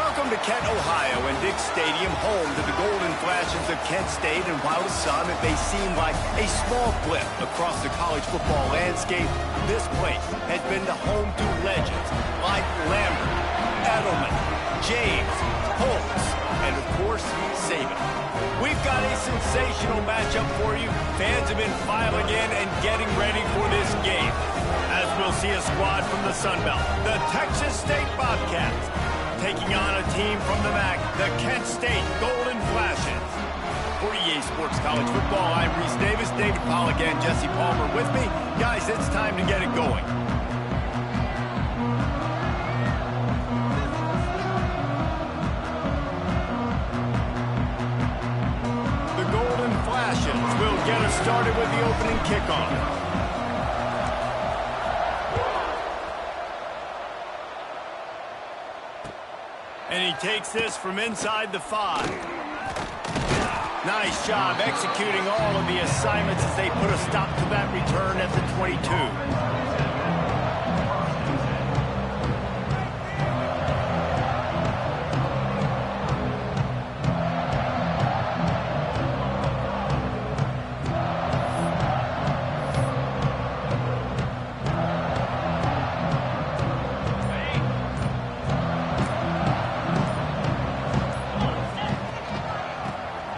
Welcome to Kent, Ohio, and Dick Stadium, home to the Golden Flashes of Kent State. And while to some it may seem like a small blip across the college football landscape, this place has been the home to legends like Lambert, Edelman, James, Holtz, and of course, Saban. We've got a sensational matchup for you. Fans have been filing in and getting ready for this game, as we'll see a squad from the Sun Belt, the Texas State Bobcats, taking on a team from the MAC, the Kent State Golden Flashes. For EA Sports College Football, I'm Reese Davis, David Pollack, and Jesse Palmer with me. Guys, it's time to get it going. The Golden Flashes will get us started with the opening kickoff. And he takes this from inside the 5. Nice job executing all of the assignments as they put a stop to that return at the 22.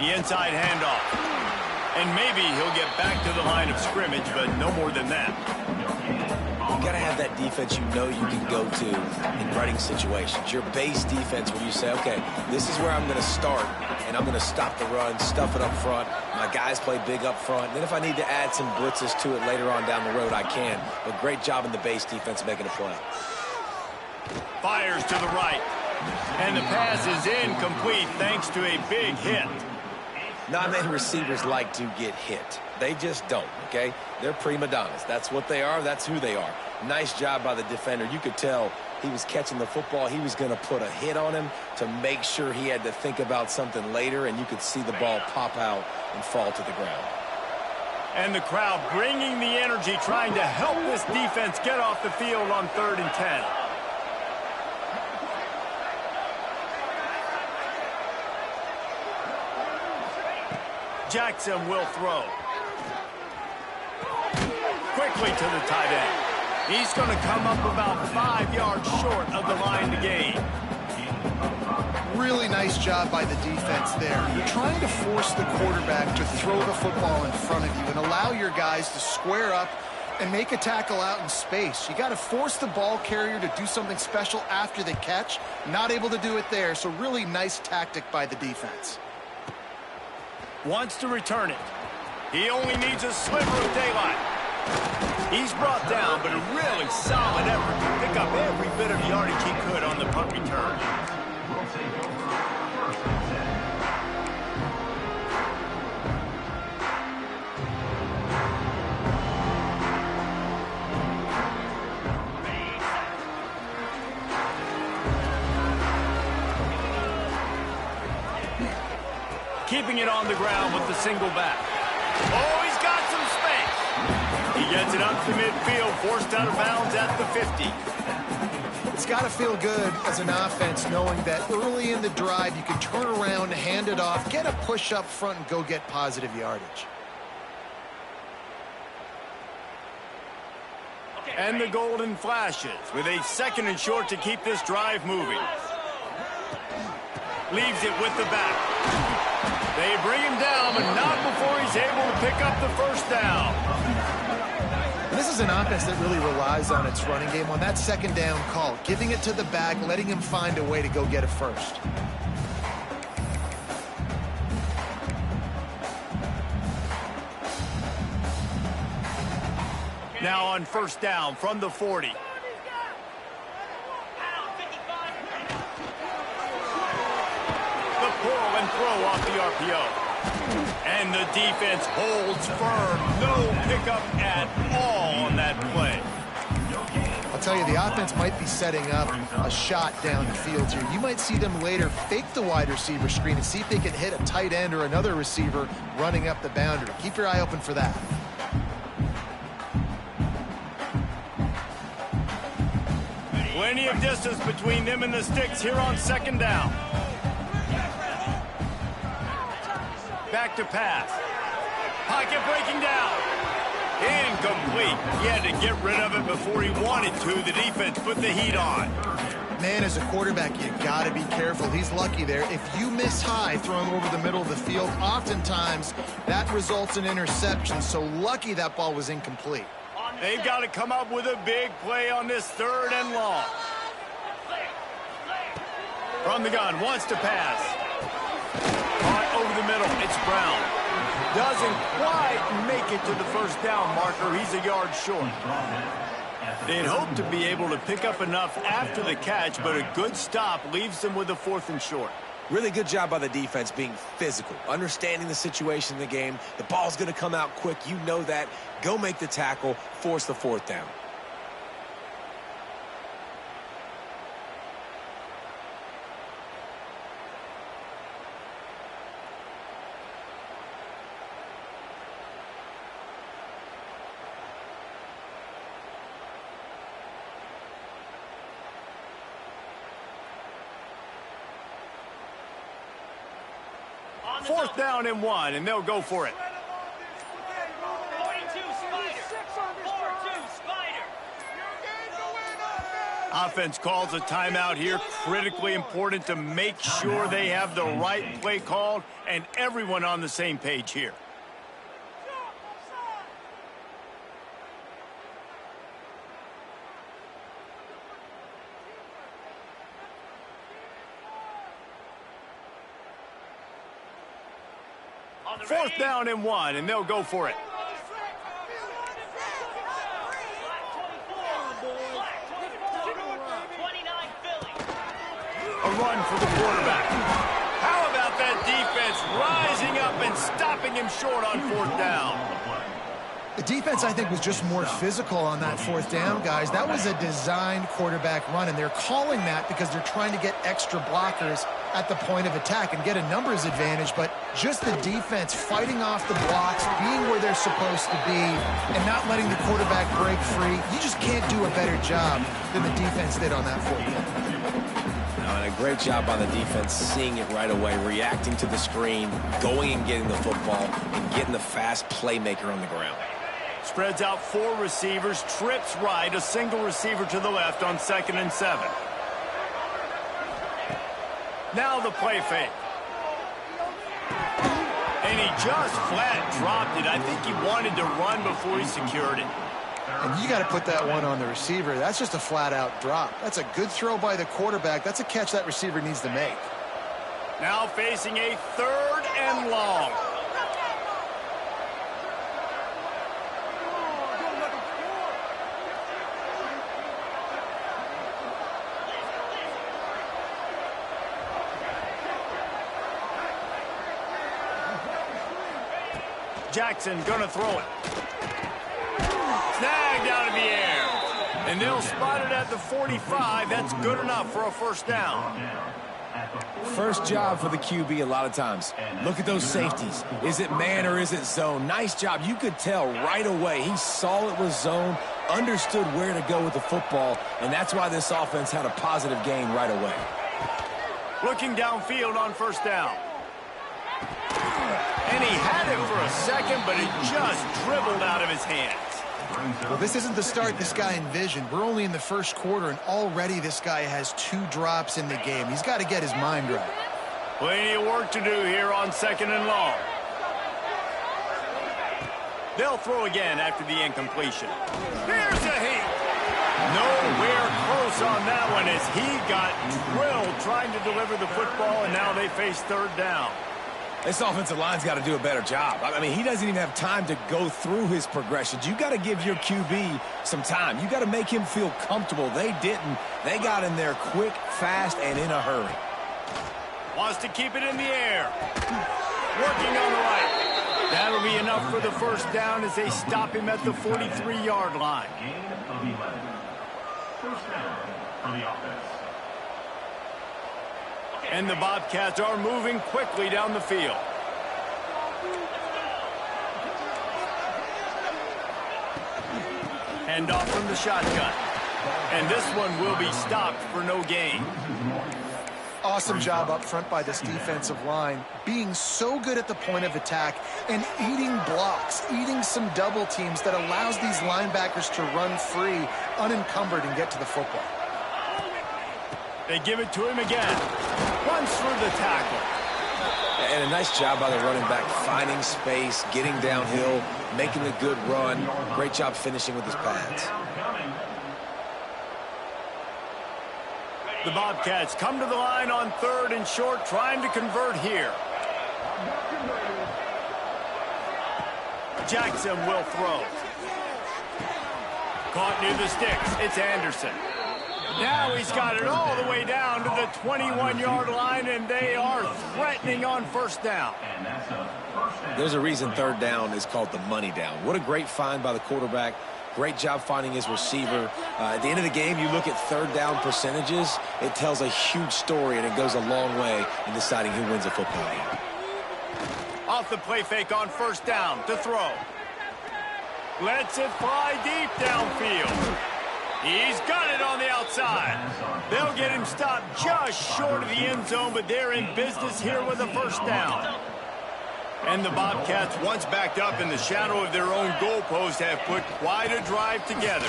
Inside handoff. And maybe he'll get back to the line of scrimmage, but no more than that. You got to have that defense you know you can go to in running situations. Your base defense where you say, okay, this is where I'm going to start, and I'm going to stop the run, stuff it up front. My guys play big up front. And then if I need to add some blitzes to it later on down the road, I can. But great job in the base defense making a play. Fires to the right. And the pass is incomplete thanks to a big hit. Not many receivers like to get hit. They just don't, okay? They're prima donnas. That's what they are. That's who they are. Nice job by the defender. You could tell he was catching the football. He was going to put a hit on him to make sure he had to think about something later, and you could see the ball pop out and fall to the ground. And the crowd bringing the energy, trying to help this defense get off the field on 3rd and 10. Jackson will throw. Quickly to the tight end. He's going to come up about 5 yards short of the line to gain. Really nice job by the defense there. You're trying to force the quarterback to throw the football in front of you and allow your guys to square up and make a tackle out in space. You got to force the ball carrier to do something special after the catch. Not able to do it there, so really nice tactic by the defense. Wants to return it. He only needs a sliver of daylight. He's brought down, but a really solid effort to pick up every bit of yardage he could on the punt return. Keeping it on the ground with the single back. Oh, he's got some space. He gets it up to midfield, forced out of bounds at the 50. It's got to feel good as an offense knowing that early in the drive you can turn around, hand it off, get a push up front, and go get positive yardage. And the Golden Flashes with a 2nd and short to keep this drive moving. Leaves it with the back. They bring him down, but not before he's able to pick up the first down. This is an offense that really relies on its running game on that 2nd down call, giving it to the back, letting him find a way to go get it first. Now on 1st down from the 40. Pull and throw off the RPO. And the defense holds firm. No pickup at all on that play. I'll tell you, the offense might be setting up a shot down the field here. You might see them later fake the wide receiver screen and see if they can hit a tight end or another receiver running up the boundary. Keep your eye open for that. Plenty of distance between them and the sticks here on second down. Back to pass. Pocket breaking down. Incomplete. He had to get rid of it before he wanted to. The defense put the heat on. Man, as a quarterback, you got to be careful. He's lucky there. If you miss high throwing over the middle of the field, oftentimes that results in interception. So lucky that ball was incomplete. They've got to come up with a big play on this 3rd and long. From the gun, wants to pass. Caught over the middle, it's Brown. Doesn't quite make it to the first down marker. He's a yard short. They'd hoped to be able to pick up enough after the catch, but a good stop leaves them with a 4th and short. Really good job by the defense being physical, understanding the situation in the game. The ball's going to come out quick. You know that. Go make the tackle, force the 4th down. Fourth down and 1, and they'll go for it. 42 Spider. 4-2 Spider. Offense calls a timeout here. Critically important to make sure they have the right play called and everyone on the same page here. Fourth down and 1, and they'll go for it. A run for the quarterback. How about that defense rising up and stopping him short on 4th down? The defense, I think, was just more physical on that 4th down, guys. That was a designed quarterback run, and they're calling that because they're trying to get extra blockers at the point of attack and get a numbers advantage, but just the defense fighting off the blocks, being where they're supposed to be, and not letting the quarterback break free. You just can't do a better job than the defense did on that 4th down. And a great job by the defense seeing it right away, reacting to the screen, going and getting the football, and getting the fast playmaker on the ground. Spreads out 4 receivers, trips right, a single receiver to the left on 2nd and 7. Now the play fake. And he just flat dropped it. I think he wanted to run before he secured it. And you got to put that one on the receiver. That's just a flat-out drop. That's a good throw by the quarterback. That's a catch that receiver needs to make. Now facing a 3rd and long. Jackson gonna throw it. Snagged out of the air. And they'll spot it at the 45. That's good enough for a 1st down. First job for the QB a lot of times. Look at those safeties. Is it man or is it zone? Nice job. You could tell right away. He saw it was zone, understood where to go with the football, and that's why this offense had a positive gain right away. Looking downfield on 1st down. And he had it for a second, but it just dribbled out of his hands. Well, this isn't the start this guy envisioned. We're only in the 1st quarter, and already this guy has 2 drops in the game. He's got to get his mind right. Plenty of work to do here on 2nd and long. They'll throw again after the incompletion. Here's a heat. Nowhere close on that one as he got drilled trying to deliver the football, and now they face 3rd down. This offensive line's got to do a better job. I mean, he doesn't even have time to go through his progressions. You got to give your QB some time. You got to make him feel comfortable. They didn't. They got in there quick, fast, and in a hurry. Wants to keep it in the air. Working on the right. That'll be enough for the 1st down as they stop him at the 43-yard line. First down for the offense. And the Bobcats are moving quickly down the field. Hand off from the shotgun. And this one will be stopped for no gain. Awesome job up front by this defensive line, being so good at the point of attack and eating blocks, eating some double teams that allows these linebackers to run free, unencumbered, and get to the football. They give it to him again. Runs through the tackle. And a nice job by the running back, finding space, getting downhill, making a good run. Great job finishing with his pads. The Bobcats come to the line on 3rd and short, trying to convert here. Jackson will throw. Caught near the sticks. It's Anderson. Now he's got it all the way down to the 21-yard line, and they are threatening on 1st down. There's a reason 3rd down is called the money down. What a great find by the quarterback. Great job finding his receiver. At the end of the game, you look at 3rd down percentages. It tells a huge story, and it goes a long way in deciding who wins a football game. Off the play fake on 1st down to throw. Lets it fly deep downfield. He's got it on the outside. They'll get him stopped just short of the end zone, but they're in business here with a 1st down. And the Bobcats, once backed up in the shadow of their own goalpost, have put quite a drive together.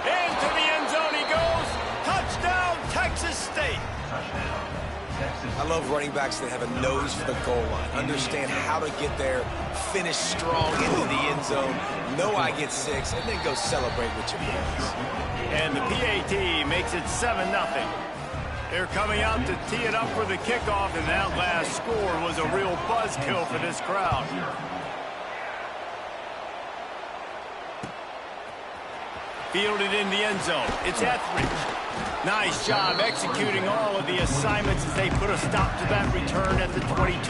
Into the end zone he goes. Touchdown, Texas State. I love running backs that have a nose for the goal line, understand how to get there, finish strong into the end zone, know I get 6, and then go celebrate with your boys. And the PAT makes it 7-0. They're coming out to tee it up for the kickoff, and that last score was a real buzzkill for this crowd. Fielded in the end zone. It's Etheridge. Nice job executing all of the assignments as they put a stop to that return at the 22.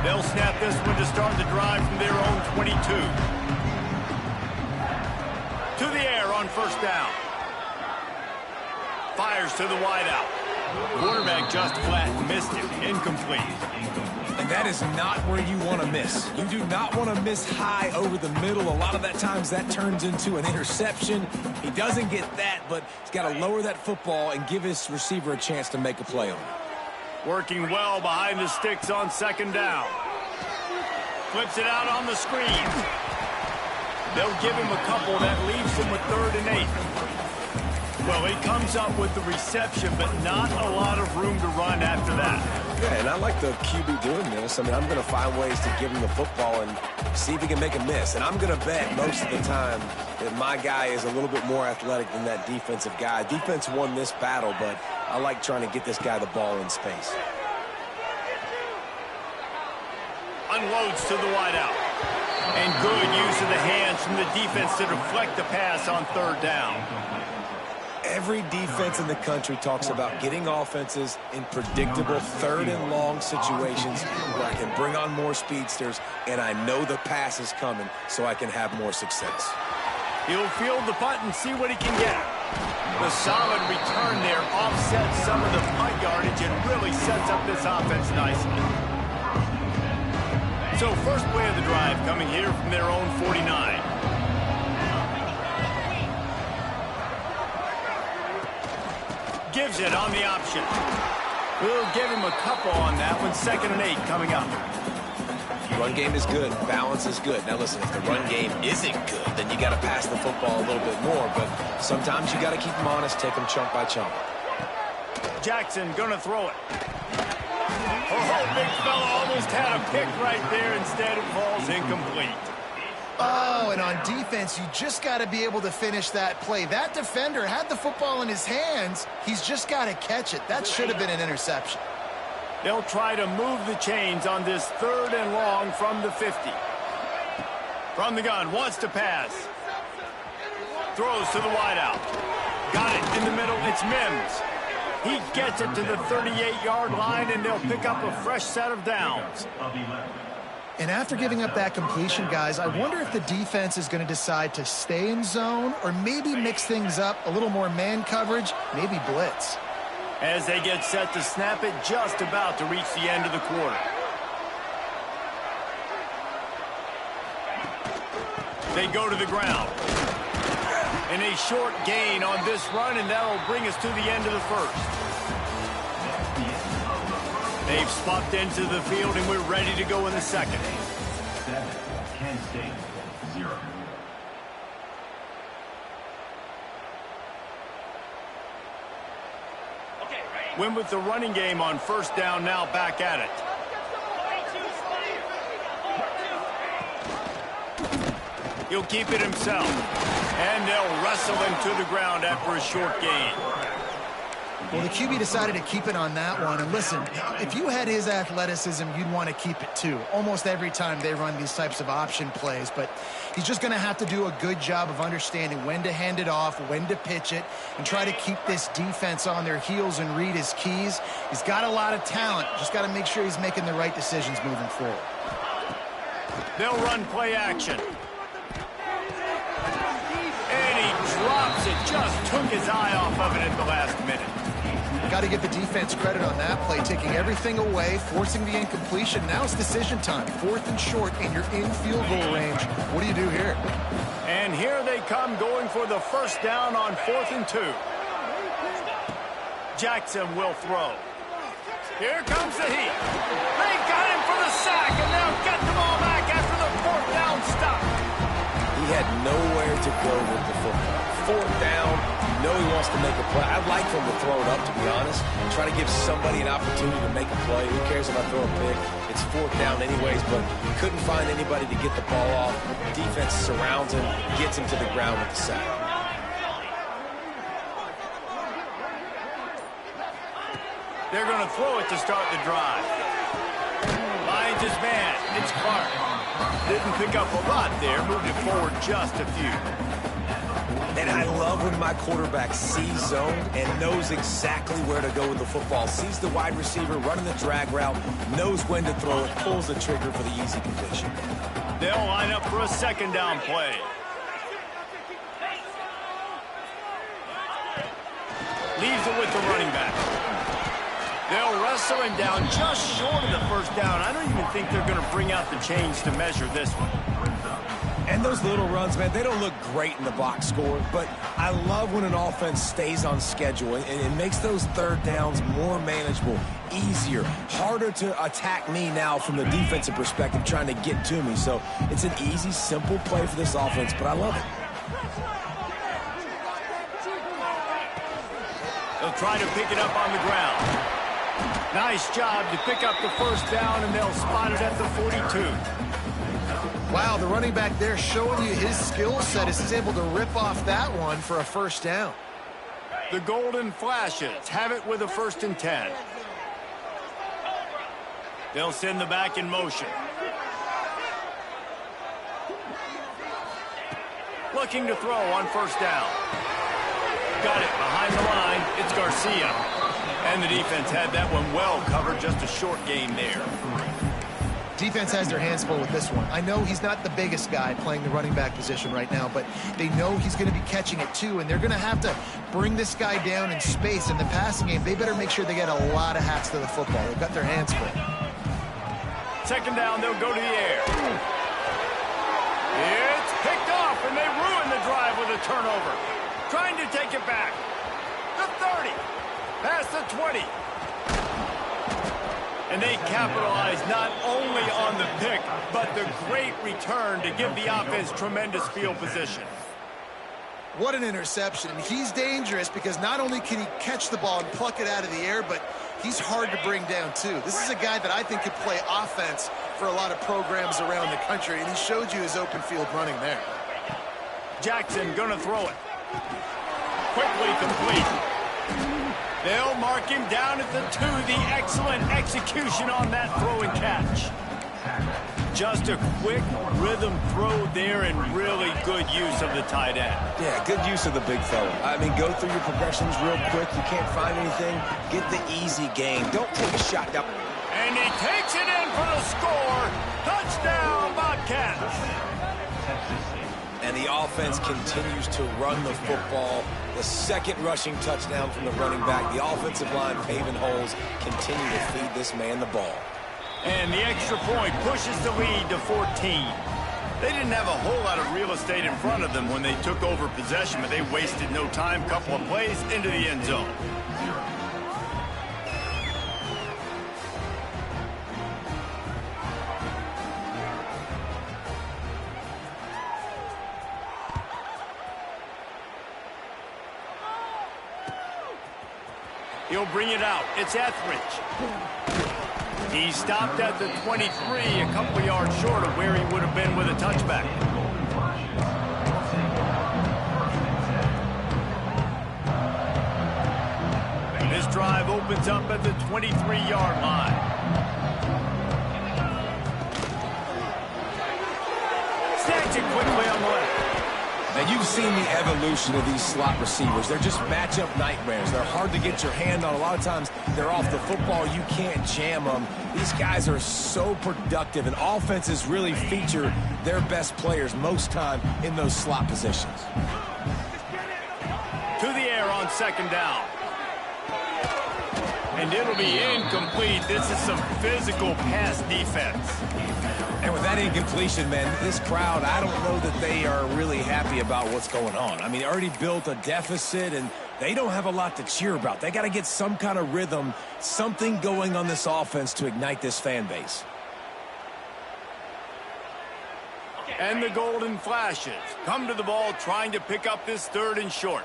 They'll snap this one to start the drive from their own 22. To the air on 1st down. Fires to the wideout. Quarterback just flat missed him. Incomplete. And that is not where you want to miss. You do not want to miss high over the middle. A lot of that times that turns into an interception. He doesn't get that, but he's got to lower that football and give his receiver a chance to make a play on it. Working well behind the sticks on 2nd down. Flips it out on the screen. They'll give him a couple. That leaves him with 3rd and 8. Well, he comes up with the reception, but not a lot of room to run after that. Yeah, and I like the QB doing this. I mean, I'm going to find ways to give him the football and see if he can make a miss. And I'm going to bet most of the time that my guy is a little bit more athletic than that defensive guy. Defense won this battle, but I like trying to get this guy the ball in space. Unloads to the wideout. And good use of the hands from the defense to deflect the pass on 3rd down. Every defense in the country talks about getting offenses in predictable 3rd and long situations where I can bring on more speedsters and I know the pass is coming so I can have more success. He'll field the punt and see what he can get. The solid return there offsets some of the punt yardage and really sets up this offense nicely. So 1st play of the drive coming here from their own 49. Gives it on the option. We'll give him a couple on that one. 2nd and 8 coming up. Run game is good. Balance is good. Now listen, if the run game isn't good, then you got to pass the football a little bit more. But sometimes you got to keep them honest, take them chunk by chunk. Jackson gonna throw it. Oh, big fella almost had a pick right there. Instead, it falls incomplete. Oh, and on defense, you just got to be able to finish that play. That defender had the football in his hands. He's just got to catch it. That should have been an interception. They'll try to move the chains on this 3rd and long from the 50. From the gun, wants to pass. Throws to the wideout. Got it in the middle. It's Mims. He gets it to the 38-yard line, and they'll pick up a fresh set of downs. And after giving up that completion, guys, I wonder if the defense is going to decide to stay in zone or maybe mix things up, a little more man coverage, maybe blitz. As they get set to snap it, just about to reach the end of the quarter. They go to the ground. And a short gain on this run, and that'll bring us to the end of the first. They've swapped into the field, and we're ready to go in the second. 7, Kent State, 0. Win with the running game on first down, now back at it. He'll keep it himself. And they'll wrestle him to the ground after a short gain. Well, the QB decided to keep it on that one. And listen, if you had his athleticism, you'd want to keep it too. Almost every time they run these types of option plays. But he's just going to have to do a good job of understanding when to hand it off, when to pitch it, and try to keep this defense on their heels and read his keys. He's got a lot of talent. Just got to make sure he's making the right decisions moving forward. They'll run play action. And he drops it. Just took his eye off of it at the last minute. Got to give the defense credit on that play, taking everything away, forcing the incompletion. Now it's decision time. 4th and short, and you're in field goal range. What do you do here? And here they come, going for the first down on 4th and 2. Jackson will throw. Here comes the heat. They got him for the sack, and they'll get the ball back after the 4th down stop. He had nowhere to go with the football. 4th down, you know he wants to make a play. I'd like for him to throw it up, to be honest. Try to give somebody an opportunity to make a play. Who cares if I throw a pick? It's 4th down anyways, but he couldn't find anybody to get the ball off. Defense surrounds him, gets him to the ground with the sack. They're going to throw it to start the drive. Finds his man. It's Clark. Didn't pick up a lot there. Moved it forward just a few. And I love when my quarterback sees zone and knows exactly where to go with the football. Sees the wide receiver running the drag route, knows when to throw it, pulls the trigger for the easy completion. They'll line up for a second down play. Leaves it with the running back. They'll wrestle him down just short of the first down. I don't even think they're going to bring out the chains to measure this one. And those little runs, man, they don't look great in the box score, but I love when an offense stays on schedule and it makes those 3rd downs more manageable, easier, harder to attack me now from the defensive perspective trying to get to me. So it's an easy, simple play for this offense, but I love it. They'll try to pick it up on the ground. Nice job to pick up the first down, and they'll spot it at the 42. Wow, the running back there showing you his skill set as he's able to rip off that one for a first down. The Golden Flashes have it with a 1st and 10. They'll send the back in motion. Looking to throw on first down. Got it behind the line. It's Garcia. And the defense had that one well covered. Just a short gain there. Defense has their hands full with this one. I know he's not the biggest guy playing the running back position right now, but they know he's going to be catching it too, and they're going to have to bring this guy down in space. In the passing game, they better make sure they get a lot of hats to the football. They've got their hands full. Second down, they'll go to the air. It's picked off, and they ruin the drive with a turnover. Trying to take it back. The 30. Past the 20. And they capitalize not only on the pick, but the great return to give the offense tremendous field position. What an interception. He's dangerous because not only can he catch the ball and pluck it out of the air, but he's hard to bring down too. This is a guy that I think could play offense for a lot of programs around the country, and he showed you his open field running there. Jackson gonna throw it. Quickly complete. They'll mark him down at the 2. The excellent execution on that throw and catch. Just a quick rhythm throw there and really good use of the tight end. Yeah, good use of the big fella. I mean, go through your progressions real quick. You can't find anything. Get the easy gain. Don't take a shot down. And he takes it in for the score. Touchdown, Bobcats. And the offense continues to run the football. The second rushing touchdown from the running back. The offensive line paving holes. Continue to feed this man the ball. And the extra point pushes the lead to 14. They didn't have a whole lot of real estate in front of them when they took over possession, but they wasted no time. Couple of plays into the end zone. He'll bring it out. It's Etheridge. He stopped at the 23, a couple yards short of where he would have been with a touchback. This drive opens up at the 23-yard line. Snatch it quickly on the left. Now, you've seen the evolution of these slot receivers. They're just matchup nightmares. They're hard to get your hand on. A lot of times, they're off the football. You can't jam them. These guys are so productive, and offenses really feature their best players most time in those slot positions. To the air on second down. And it'll be incomplete. This is some physical pass defense. And with that incompletion, man, this crowd, I don't know that they are really happy about what's going on. I mean, they already built a deficit, and they don't have a lot to cheer about. They got to get some kind of rhythm, something going on this offense to ignite this fan base. And the golden flashes come to the ball, trying to pick up this 3rd and short.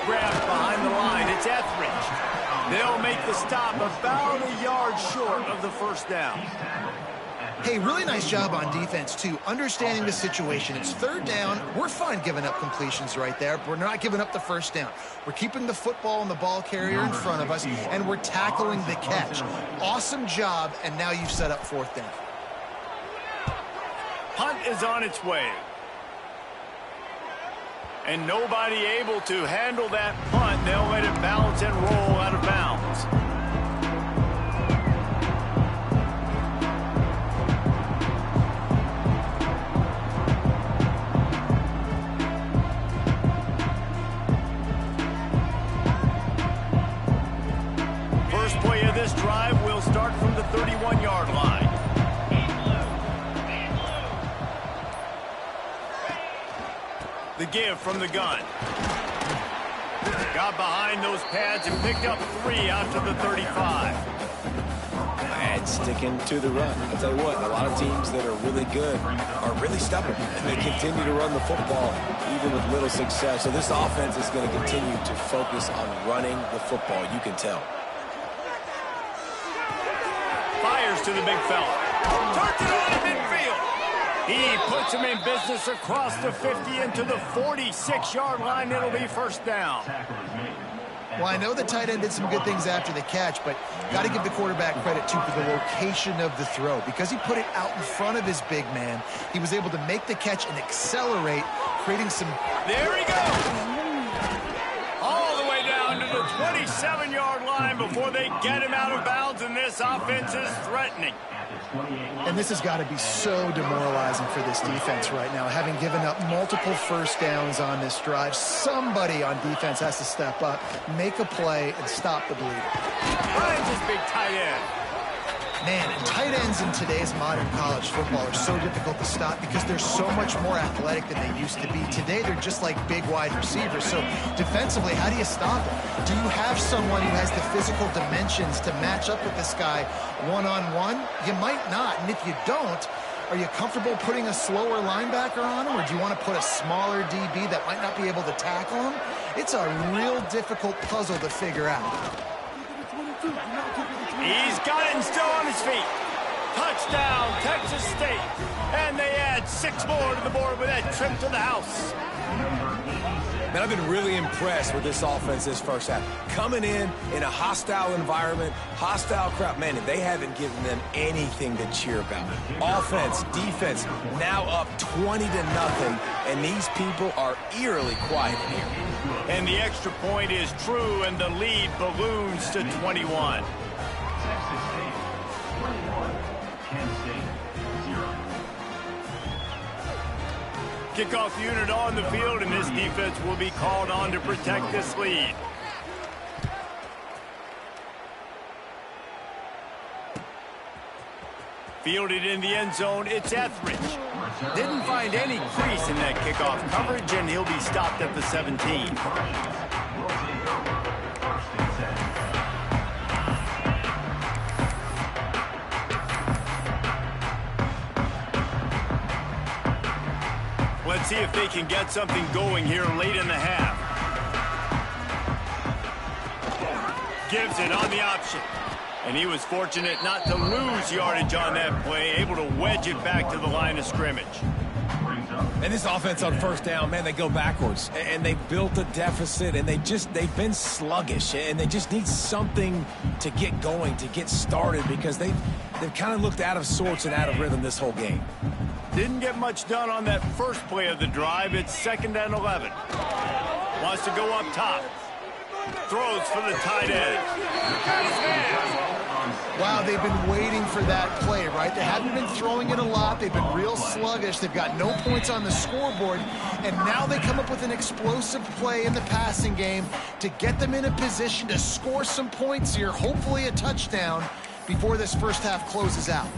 Grabbed behind the line. It's Etheridge. They'll make the stop about a yard short of the first down. Hey, really nice job on defense, too, understanding the situation. It's 3rd down. We're fine giving up completions right there, but we're not giving up the first down. We're keeping the football and the ball carrier in front of us, and we're tackling the catch. Awesome job, and now you've set up 4th down. Punt is on its way. And nobody able to handle that punt. They'll let it bounce and roll out of bounds. First play of this drive will start from the 31-yard line. The give from the gun. Got behind those pads and picked up 3 out to the 35. And sticking to the run. I'll tell you what, a lot of teams that are really good are really stubborn, and they continue to run the football even with little success. So this offense is going to continue to focus on running the football. You can tell. Fires to the big fella. Turns it on in midfield. He puts him in business across the 50 into the 46-yard line. It'll be first down. Well, I know the tight end did some good things after the catch, but got to give the quarterback credit, too, for the location of the throw. Because he put it out in front of his big man, he was able to make the catch and accelerate, creating some... There he goes! All the way down to the 27-yard line before they get him out of bounds, and this offense is threatening. And this has got to be so demoralizing for this defense right now, having given up multiple first downs on this drive. Somebody on defense has to step up, make a play, and stop the bleeding. Finds his big tight end. Man, and tight ends in today's modern college football are so difficult to stop because they're so much more athletic than they used to be. Today, they're just like big wide receivers. So defensively, how do you stop it? Do you have someone who has the physical dimensions to match up with this guy one-on-one? You might not. And if you don't, are you comfortable putting a slower linebacker on him, or do you want to put a smaller DB that might not be able to tackle him? It's a real difficult puzzle to figure out. He's got it and still on his feet. Touchdown, Texas State. And they add 6 more to the board with that trip to the house. Man, I've been really impressed with this offense this first half. Coming in a hostile environment, hostile crowd. Man, they haven't given them anything to cheer about. Offense, defense, now up 20-0, and these people are eerily quiet here. And the extra point is true, and the lead balloons to 21. Texas State 21, Kansas State 0. Kickoff unit on the field, and this defense will be called on to protect this lead. Fielded in the end zone, it's Etheridge. Didn't find any crease in that kickoff coverage, and he'll be stopped at the 17. Let's see if they can get something going here late in the half. Gives it on the option. And he was fortunate not to lose yardage on that play, able to wedge it back to the line of scrimmage. And this offense on first down, man, they go backwards. And they built a deficit, and they've been sluggish. And they just need something to get going, to get started, because they've kind of looked out of sorts and out of rhythm this whole game. Didn't get much done on that first play of the drive. It's 2nd and 11. Wants to go up top. Throws for the tight end. Wow, they've been waiting for that play, right? They haven't been throwing it a lot. They've been real sluggish. They've got no points on the scoreboard. And now they come up with an explosive play in the passing game to get them in a position to score some points here, hopefully a touchdown, before this first half closes out.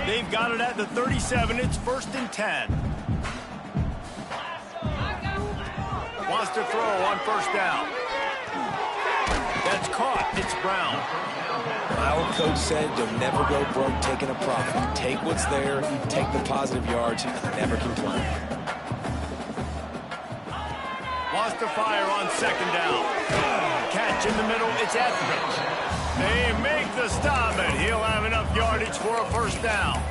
They've got it at the 37. It's 1st and 10. Wants to throw on first down. That's caught. It's Brown. Our coach said you'll never go broke taking a profit. Take what's there, take the positive yards, never complain. Wants to fire on 2nd down. Catch in the middle. It's Etheridge. They make the stop, and he'll have enough yardage for a first down.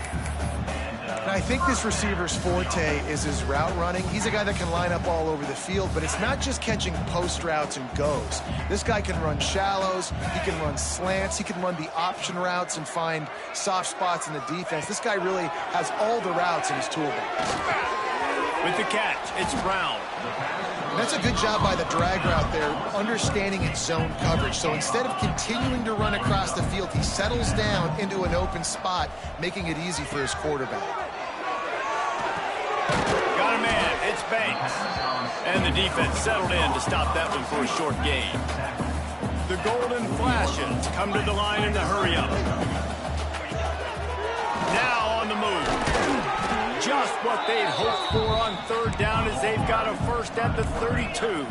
And I think this receiver's forte is his route running. He's a guy that can line up all over the field, but it's not just catching post routes and goes. This guy can run shallows, he can run slants, he can run the option routes and find soft spots in the defense. This guy really has all the routes in his toolbox. With the catch, it's Brown. And that's a good job by the drag route there, understanding its zone coverage. So instead of continuing to run across the field, he settles down into an open spot, making it easy for his quarterback. Got a man. It's Banks. And the defense settled in to stop that one for a short gain. The Golden Flashes come to the line in the hurry-up. Now on the move. Just what they'd hoped for on 3rd down, as they've got a first at the 32.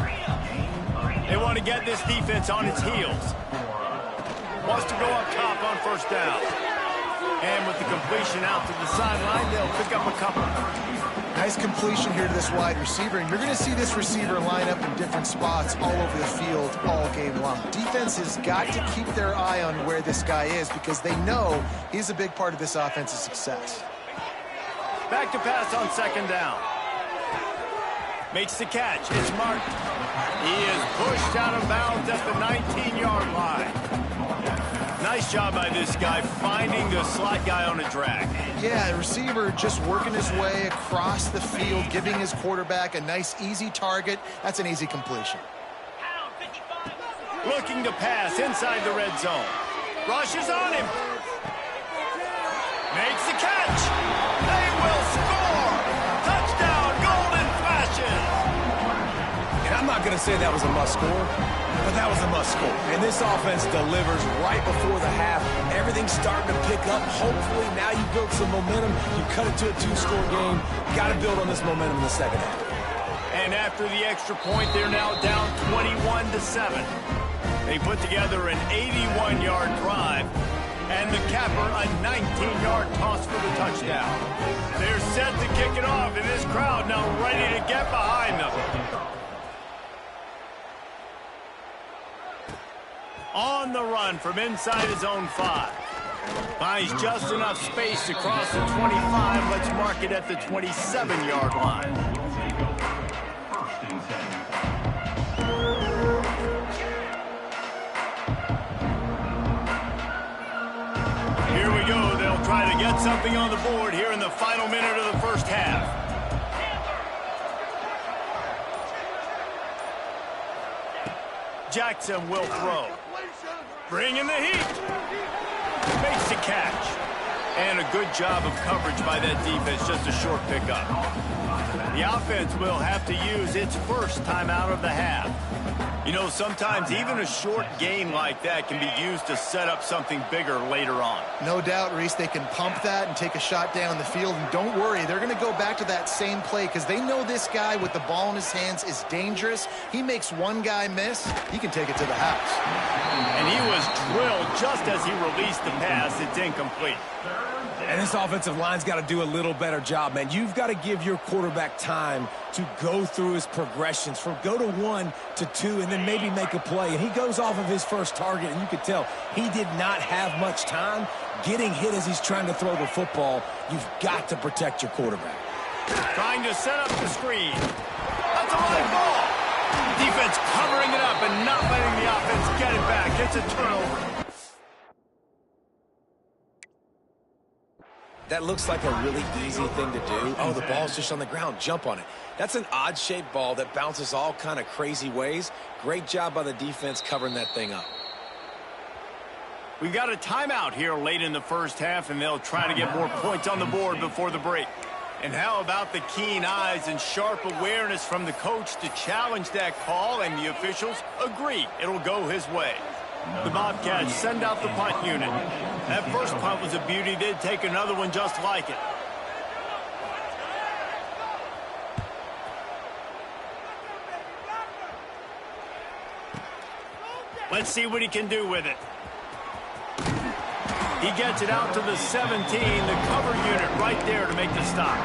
They want to get this defense on its heels. Wants to go up top on first down. And with the completion out to the sideline, they'll pick up a couple. Nice completion here to this wide receiver, and you're going to see this receiver line up in different spots all over the field all game long. Defense has got to keep their eye on where this guy is, because they know he's a big part of this offense's success. Back to pass on 2nd down. Makes the catch. It's Martin. He is pushed out of bounds at the 19-yard line. Nice job by this guy finding the slot guy on a drag. Yeah, the receiver just working his way across the field, giving his quarterback a nice, easy target. That's an easy completion. Looking to pass inside the red zone. Rushes on him. Makes the catch. They will score. Touchdown, Golden Flashes. And I'm not going to say that was a must-score, but that was a must-score. And this offense delivers right before the half. Everything's starting to pick up. Hopefully, now you built some momentum. You cut it to a 2-score game. Got to build on this momentum in the second half. And after the extra point, they're now down 21-7. They put together an 81-yard drive, and the capper a 19-yard toss for the touchdown. They're set to kick it off, and this crowd now ready to get behind them. On the run from inside his own 5. Finds just enough space to cross the 25. Let's mark it at the 27-yard line. Here we go. They'll try to get something on the board here in the final minute of the first half. Jackson will throw. Bringing the heat. Makes the catch. And a good job of coverage by that defense, just a short pickup. The offense will have to use its first timeout of the half. You know, sometimes even a short game like that can be used to set up something bigger later on. No doubt, Reese, they can pump that and take a shot down the field. And don't worry, they're going to go back to that same play because they know this guy with the ball in his hands is dangerous. He makes one guy miss, he can take it to the house. And he was drilled just as he released the pass. It's incomplete. And this offensive line's got to do a little better job, man. You've got to give your quarterback time to go through his progressions from go to 1 to 2 and then maybe make a play. And he goes off of his first target, and you could tell he did not have much time getting hit as he's trying to throw the football. You've got to protect your quarterback. Trying to set up the screen. That's a live ball. Defense covering it up and not letting the offense get it back. It's a turnover. That looks like a really easy thing to do. Oh, the ball's just on the ground. Jump on it. That's an odd-shaped ball that bounces all kind of crazy ways. Great job by the defense covering that thing up. We got a timeout here late in the first half, and they'll try to get more points on the board before the break. And how about the keen eyes and sharp awareness from the coach to challenge that call, and the officials agree it'll go his way. The Bobcats send out the punt unit. That first punt was a beauty. They'd take another one just like it. Let's see what he can do with it. He gets it out to the 17, the cover unit right there to make the stop.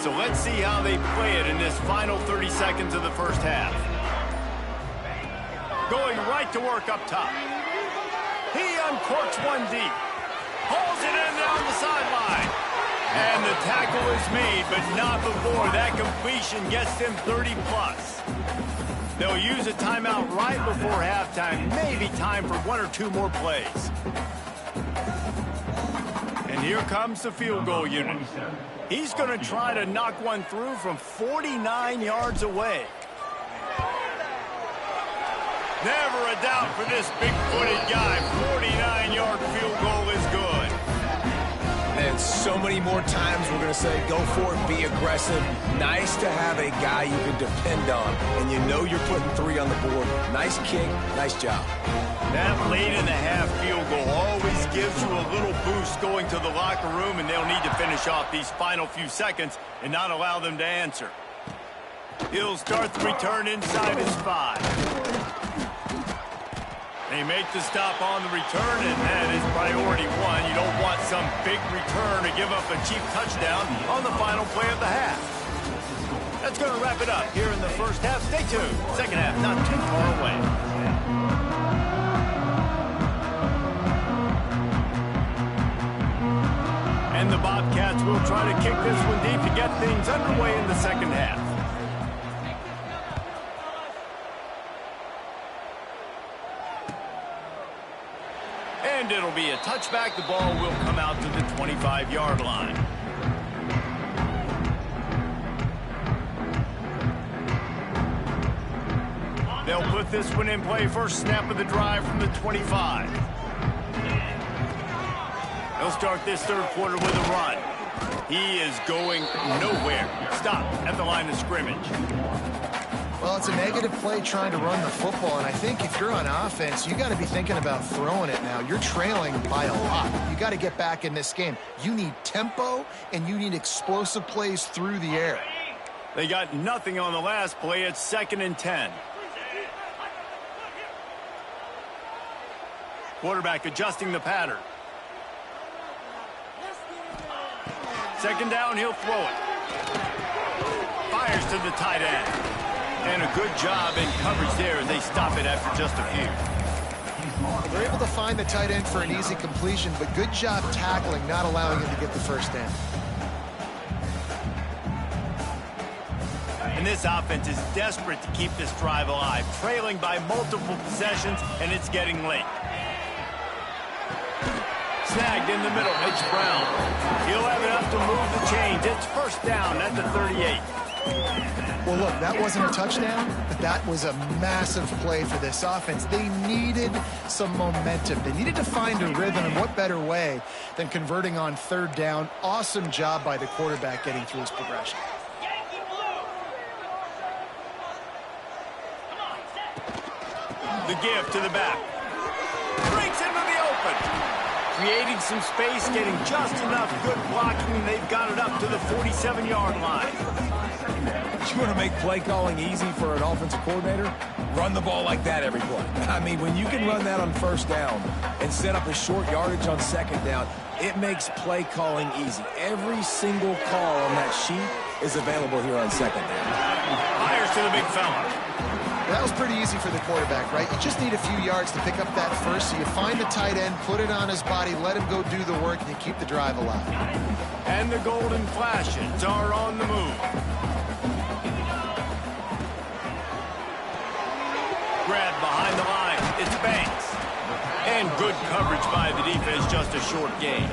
So let's see how they play it in this final 30 seconds of the first half. Going right to work up top. He uncorks one deep. Hauls it in down the sideline. And the tackle is made, but not before that completion gets them 30-plus. They'll use a timeout right before halftime. Maybe time for 1 or 2 more plays. And here comes the field goal unit. He's going to try to knock one through from 49 yards away. Never a doubt for this big-footed guy. 49-yard field goal is good. And so many more times we're going to say, go for it, be aggressive. Nice to have a guy you can depend on, and you know you're putting 3 on the board. Nice kick, nice job. That late in the half field goal always gives you a little boost going to the locker room, and they'll need to finish off these final few seconds and not allow them to answer. He'll start the return inside his 5. They make the stop on the return, and that is priority 1. You don't want some big return to give up a cheap touchdown on the final play of the half. That's going to wrap it up here in the first half. Stay tuned. Second half not too far away. And the Bobcats will try to kick this one deep to get things underway in the second half. And it'll be a touchback. The ball will come out to the 25-yard line. They'll put this one in play. First snap of the drive from the 25. They'll start this third quarter with a run. He is going nowhere. Stop at the line of scrimmage. Well, it's a negative play trying to run the football, and I think if you're on offense, you got to be thinking about throwing it now. You're trailing by a lot. You got to get back in this game. You need tempo, and you need explosive plays through the air. They got nothing on the last play. It's 2nd and 10. Quarterback adjusting the pattern. Second down, he'll throw it. Fires to the tight end. And a good job in coverage there as they stop it after just a few. They're able to find the tight end for an easy completion, but good job tackling, not allowing him to get the first down. And this offense is desperate to keep this drive alive, trailing by multiple possessions, and it's getting late. Snagged in the middle. It's Brown. He'll have enough to move the chains. It's first down at the 38. Well, look, that wasn't a touchdown, but that was a massive play for this offense. They needed some momentum. They needed to find a rhythm, and what better way than converting on third down. Awesome job by the quarterback getting through his progression. Yankee blue. Come on, set. The give to the back. Breaks into the open. Creating some space, getting just enough good blocking, and they've got it up to the 47-yard line. You want to make play calling easy for an offensive coordinator? Run the ball like that every play. I mean, when you can run that on first down and set up a short yardage on second down, it makes play calling easy. Every single call on that sheet is available here on second down. Hires to the big fella. That was pretty easy for the quarterback, right? You just need a few yards to pick up that first, so you find the tight end, put it on his body, let him go do the work, and you keep the drive alive. And the Golden Flashes are on the move. Grab behind the line. It's Banks. And good coverage by the defense, just a short gain.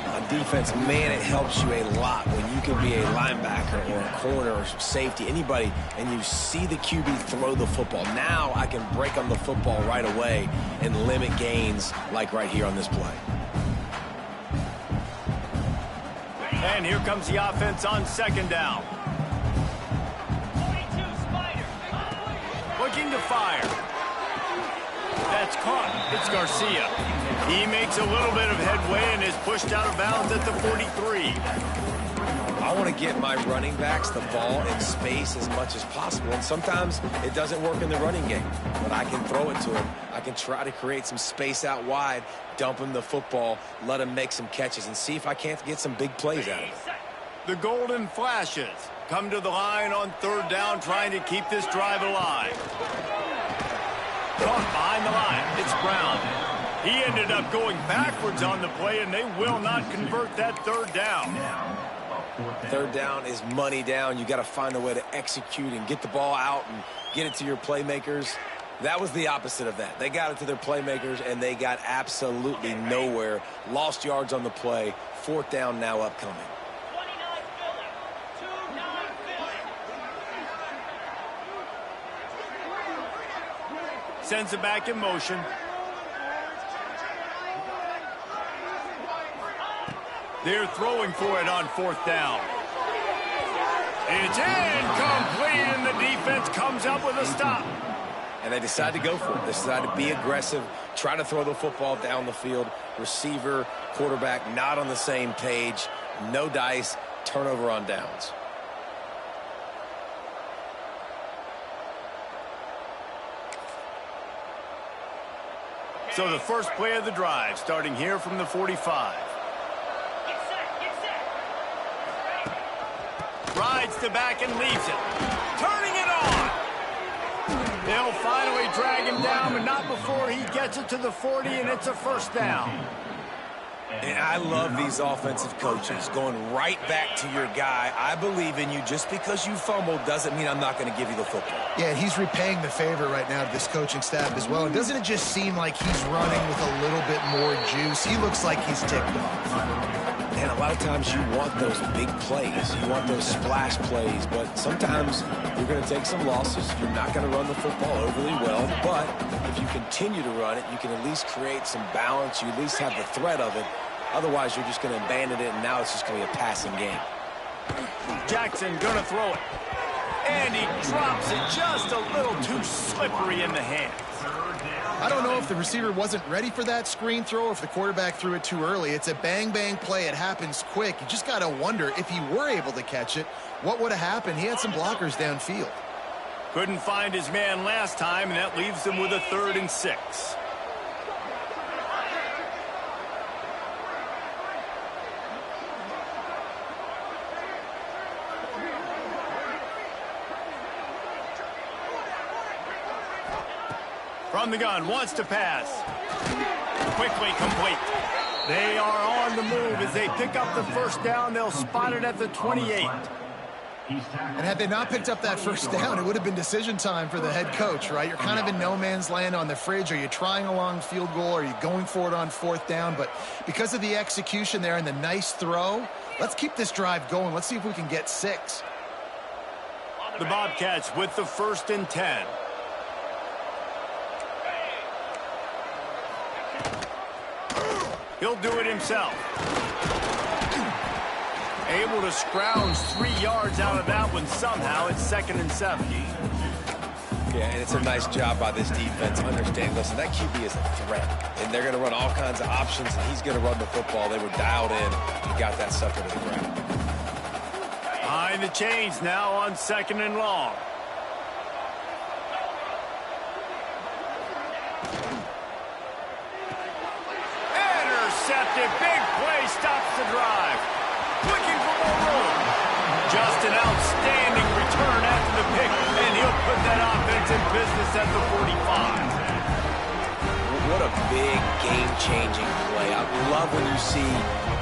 On defense, man, it helps you a lot when you can be a linebacker or a corner or safety, anybody, and you see the QB throw the football. Now I can break on the football right away and limit gains like right here on this play. And here comes the offense on second down. 42 Spider. Looking to fire. That's caught. It's Garcia. He makes a little bit of headway and is pushed out of bounds at the 43. I want to get my running backs the ball in space as much as possible, and sometimes it doesn't work in the running game, but I can throw it to him. I can try to create some space out wide, dump him the football, let him make some catches, and see if I can't get some big plays out of it. The Golden Flashes come to the line on third down, trying to keep this drive alive. Caught behind the line. It's Brown. He ended up going backwards on the play, and they will not convert that third down. Third down is money down. You got to find a way to execute and get the ball out and get it to your playmakers. That was the opposite of that. They got it to their playmakers, and they got absolutely nowhere. Lost yards on the play. Fourth down now upcoming. 29 Philly. 2-9 Philly. Sends it back in motion. They're throwing for it on fourth down. It's incomplete, and the defense comes up with a stop. And they decide to go for it. They decide to be aggressive, try to throw the football down the field. Receiver, quarterback not on the same page. No dice, turnover on downs. So the first play of the drive, starting here from the 45. Get set, get set. Rides to back and leaves it. Turning it on. They'll finally drag him down, but not before he gets it to the 40, and it's a first down. And I love these offensive coaches going right back to your guy. I believe in you. Just because you fumbled doesn't mean I'm not going to give you the football. Yeah, he's repaying the favor right now to this coaching staff as well. And doesn't it just seem like he's running with a little bit more juice? He looks like he's ticked off. And a lot of times you want those big plays. You want those splash plays. But sometimes you're going to take some losses. You're not going to run the football overly well. But if you continue to run it, you can at least create some balance. You at least have the threat of it. Otherwise, you're just going to abandon it, and now it's just going to be a passing game. Jackson going to throw it. And he drops it just a little too slippery in the hands. I don't know if the receiver wasn't ready for that screen throw or if the quarterback threw it too early. It's a bang-bang play. It happens quick. You just got to wonder if he were able to catch it, what would have happened? He had some blockers downfield. Couldn't find his man last time, and that leaves him with a 3rd and 6. From the gun, wants to pass. Quickly complete. They are on the move as they pick up the first down. They'll spot it at the 28. He's tackled. And had they not picked up that first down, it would have been decision time for the head coach, right? You're kind of in no man's land on the fridge. Are you trying a long field goal? Are you going for it on fourth down? But because of the execution there and the nice throw, let's keep this drive going. Let's see if we can get 6. The Bobcats with the 1st and 10. He'll do it himself. Able to scrounge 3 yards out of that one somehow. It's 2nd and 7. Yeah, and it's a nice job by this defense. Understand, listen, that QB is a threat. And they're going to run all kinds of options, and he's going to run the football. They were dialed in and got that sucker to the ground. Behind the chains now on 2nd and long. Intercepted. Big play stops the drive. Looking for more room. Just an outstanding return after the pick, and he'll put that offense in business at the 45. What a big game-changing play. I love when you see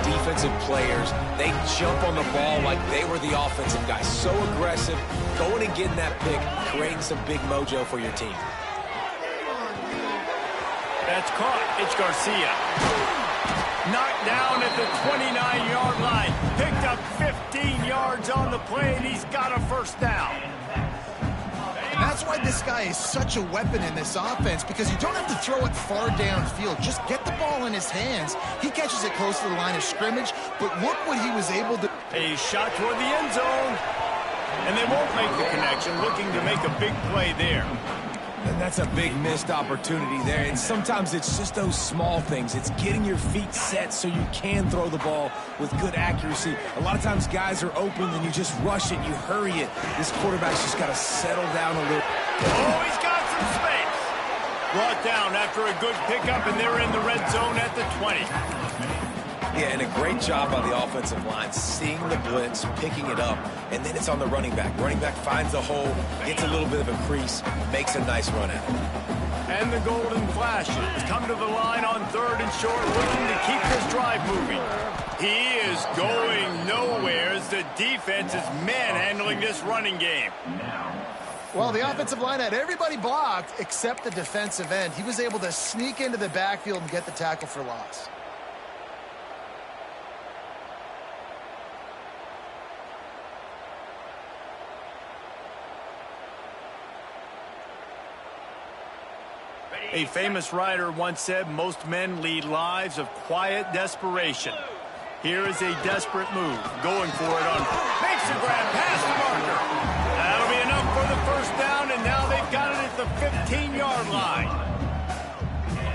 defensive players, they jump on the ball like they were the offensive guy. So aggressive, going and getting that pick, creating some big mojo for your team. That's caught. It's Garcia. Knocked down at the 29-yard line. Picked up 15 yards on the play, and he's got a first down. And that's why this guy is such a weapon in this offense, because you don't have to throw it far downfield. Just get the ball in his hands. He catches it close to the line of scrimmage, but look what he was able to... A shot toward the end zone. And they won't make the connection, looking to make a big play there. And that's a big missed opportunity there. And sometimes it's just those small things. It's getting your feet set so you can throw the ball with good accuracy. A lot of times guys are open and you just rush it, you hurry it. This quarterback's just got to settle down a little. Oh, he's got some space. Brought down after a good pickup, and they're in the red zone at the 20. Yeah, and a great job by the offensive line, seeing the blitz, picking it up, and then it's on the running back. Running back finds the hole, gets a little bit of a crease, makes a nice run at it. And the Golden Flashes come to the line on 3rd and short, looking to keep this drive moving. He is going nowhere as the defense is manhandling this running game. Well, the offensive line had everybody blocked except the defensive end. He was able to sneak into the backfield and get the tackle for loss. A famous writer once said, most men lead lives of quiet desperation. Here is a desperate move. Going for it on. Makes the grab past the marker. That'll be enough for the first down, and now they've got it at the 15-yard line.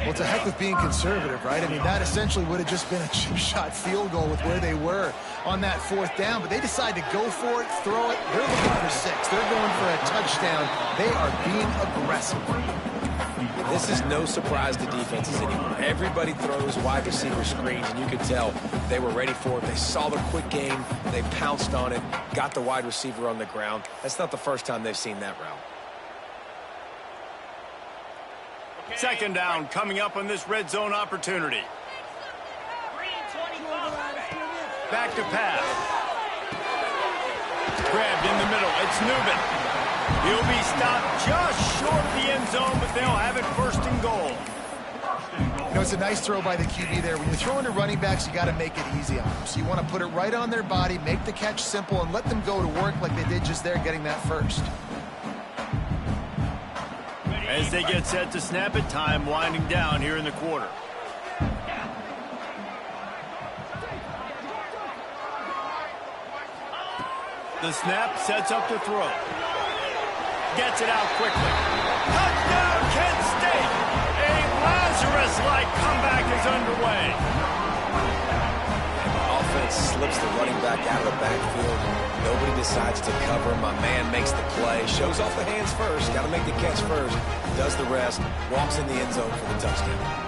Well, it's a heck of being conservative, right? I mean, that essentially would have just been a chip shot field goal with where they were on that 4th down, but they decide to go for it, throw it. They're looking for 6. They're going for a touchdown. They are being aggressive. This is no surprise to defenses anymore. Everybody throws wide receiver screens, and you could tell they were ready for it. They saw the quick game. They pounced on it, got the wide receiver on the ground. That's not the first time they've seen that route. 2nd down coming up on this red zone opportunity. Back to pass. Grabbed in the middle. It's Newman. He'll be stopped just short of the end zone, but they'll have it 1st and goal. You know, it's a nice throw by the QB there. When you're throwing to running backs, you got to make it easy on them. So you want to put it right on their body, make the catch simple, and let them go to work like they did just there, getting that first. As they get set to snap it, time winding down here in the quarter. The snap sets up the throw. Gets it out quickly. Touchdown, Kent State! A Lazarus-like comeback is underway. And the offense slips the running back out of the backfield. Nobody decides to cover. My man makes the play. Shows off the hands first. Got to make the catch first. Does the rest. Walks in the end zone for the touchdown.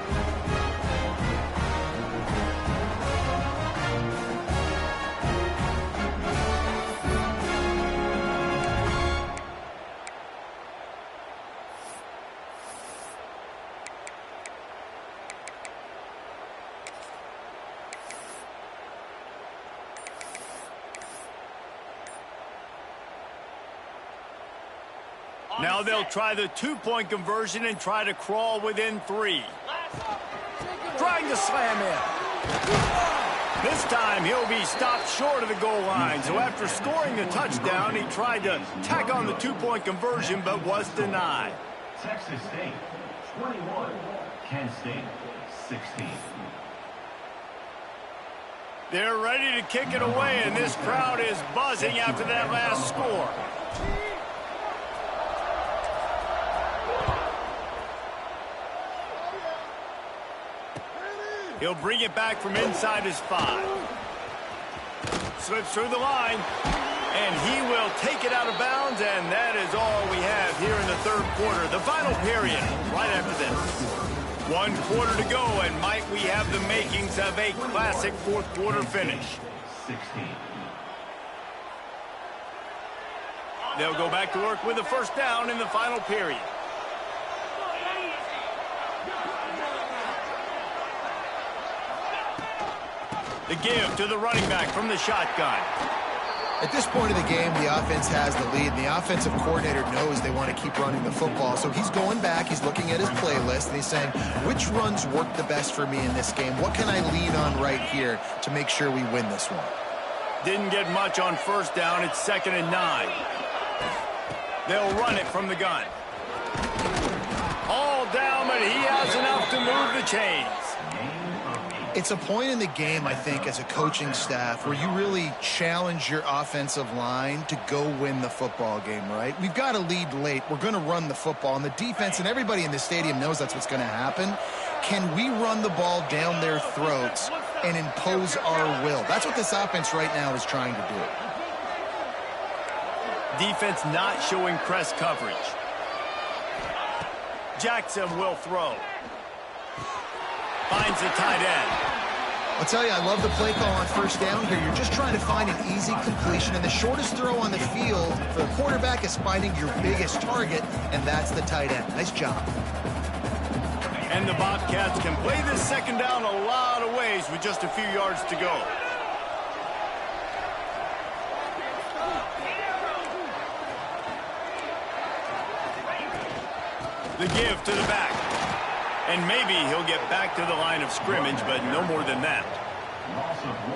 Now they'll try the two-point conversion and try to crawl within 3. Trying to slam in. This time he'll be stopped short of the goal line. So after scoring the touchdown, he tried to tack on the two-point conversion but was denied. Texas State 21, Kent State 16. They're ready to kick it away, and this crowd is buzzing after that last score. He'll bring it back from inside his 5. Slips through the line, and he will take it out of bounds, and that is all we have here in the third quarter. The final period right after this. 1 quarter to go, and might we have the makings of a classic fourth quarter finish. 16. They'll go back to work with a first down in the final period. The give to the running back from the shotgun. At this point of the game, the offense has the lead. The offensive coordinator knows they want to keep running the football. So he's going back, he's looking at his playlist, and he's saying, which runs work the best for me in this game? What can I lean on right here to make sure we win this one? Didn't get much on first down. It's 2nd and 9. They'll run it from the gun. All down, but he has enough to move the chains. It's a point in the game, I think, as a coaching staff where you really challenge your offensive line to go win the football game, right? We've got a lead late. We're going to run the football, and the defense and everybody in the stadium knows that's what's going to happen. Can we run the ball down their throats and impose our will? That's what this offense right now is trying to do. Defense not showing press coverage. Jackson will throw. Finds the tight end. I'll tell you, I love the play call on first down here. You're just trying to find an easy completion, and the shortest throw on the field for the quarterback is finding your biggest target, and that's the tight end. Nice job. And the Bobcats can play this second down a lot of ways with just a few yards to go. The give to the back. And maybe he'll get back to the line of scrimmage, but no more than that.